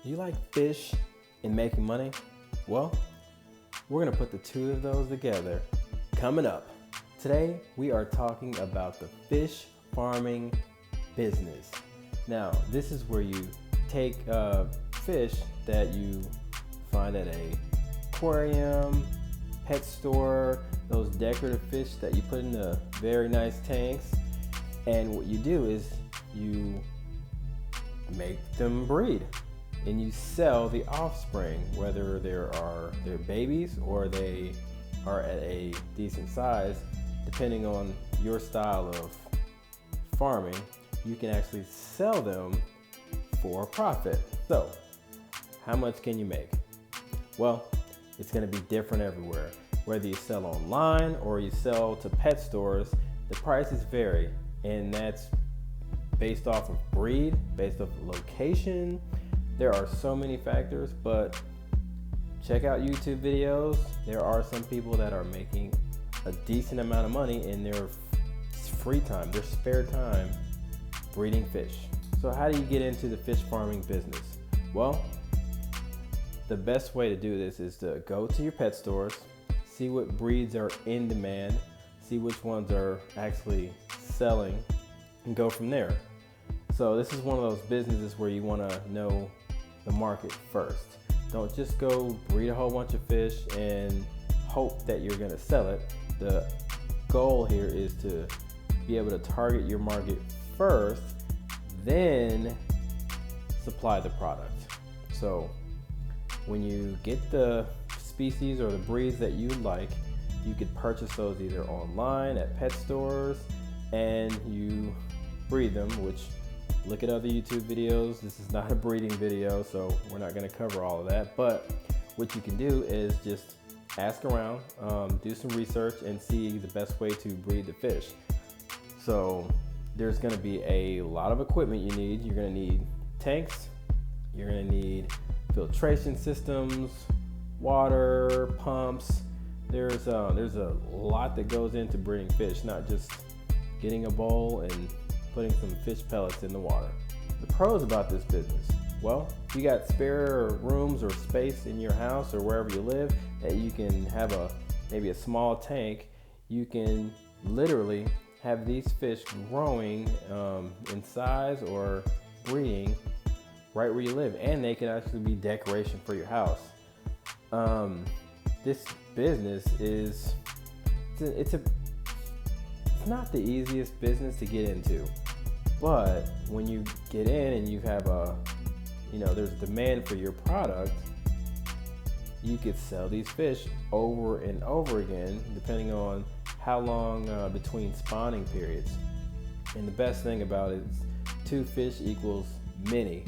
You like fish and making money? Well, we're gonna put the two of those together. Coming up, today we are talking about the fish farming business. Now, this is where you take fish that you find at a aquarium, pet store, those decorative fish that you put in the very nice tanks, and what you do is you make them breed and you sell the offspring, whether they're babies or they are at a decent size. Depending on your style of farming, you can actually sell them for a profit. So how much can you make? Well, it's going to be different everywhere. Whether you sell online or you sell to pet stores, the prices vary, and that's based off of breed, based off of location. There are so many factors, but check out YouTube videos. There are some people that are making a decent amount of money in their free time, their spare time, breeding fish. So how do you get into the fish farming business? Well, the best way to do this is to go to your pet stores, see what breeds are in demand, see which ones are actually selling, and go from there. So this is one of those businesses where you want to know the market first. Don't just go breed a whole bunch of fish and hope that you're going to sell it. The goal here is to be able to target your market first, then supply the product. So when you get the species or the breeds that you like, you could purchase those either online at pet stores and you breed them, which look at other YouTube videos. This is not a breeding video, so we're not going to cover all of that. But what you can do is just ask around, do some research, and see the best way to breed the fish. So there's going to be a lot of equipment you need. You're going to need tanks. You're going to need filtration systems, water, pumps. There's a lot that goes into breeding fish, not just getting a bowl and putting some fish pellets in the water. The pros about this business, well, if you got spare rooms or space in your house or wherever you live that you can have maybe a small tank, you can literally have these fish growing in size or breeding right where you live, and they can actually be decoration for your house. This business is it's not the easiest business to get into, but when you get in and you have there's demand for your product, you could sell these fish over and over again, depending on how long between spawning periods. And the best thing about it is 2 fish equals many.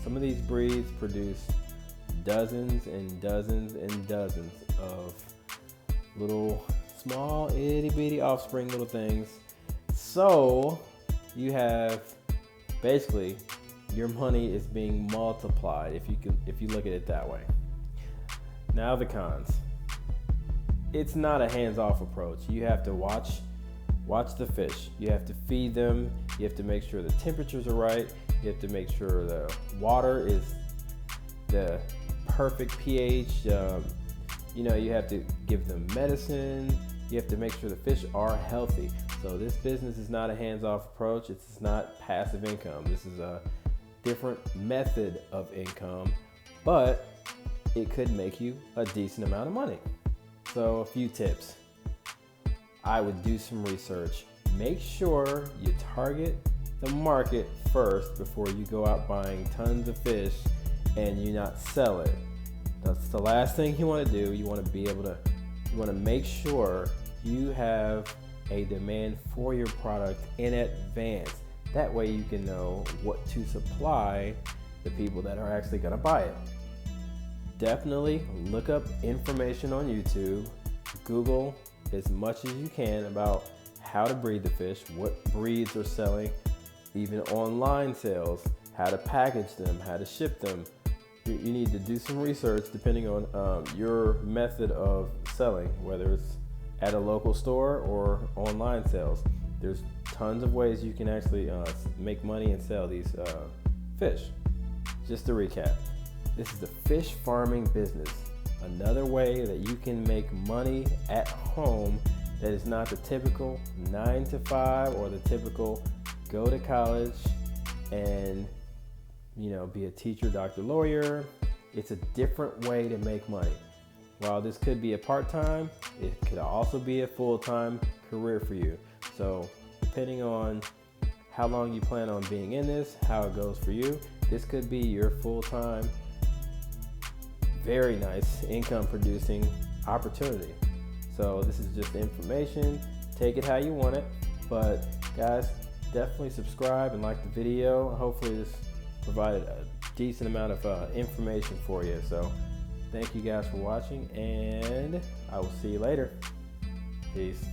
Some of these breeds produce dozens and dozens and dozens of little small itty bitty offspring little things. So you have basically your money is being multiplied if you look at it that way. Now the cons. It's not a hands-off approach. You have to watch the fish. You have to feed them. You have to make sure the temperatures are right. You have to make sure the water is the perfect pH. You have to give them medicine. You have to make sure the fish are healthy. So this business is not a hands-off approach. It's not passive income. This is a different method of income, but it could make you a decent amount of money. So a few tips. I would do some research. Make sure you target the market first before you go out buying tons of fish and you not sell it. That's the last thing you want to do. You want to make sure you have a demand for your product in advance. That way you can know what to supply the people that are actually going to buy it. Definitely look up information on YouTube. Google as much as you can about how to breed the fish, what breeds are selling, even online sales, how to package them, how to ship them. You need to do some research depending on your method of selling, whether it's at a local store or online sales. There's tons of ways you can actually make money and sell these fish. Just to recap, This is the fish farming business. Another way that you can make money at home that is not the typical 9 to 5 or the typical go to college and be a teacher, doctor, lawyer. It's a different way to make money. While this could be a part-time, it could also be a full-time career for you. So depending on how long you plan on being in this, how it goes for you, this could be your full-time, very nice income producing opportunity. So this is just information. Take it how you want it. But guys, definitely subscribe and like the video. Hopefully this provided a decent amount of information for you. So thank you guys for watching, and I will see you later. Peace.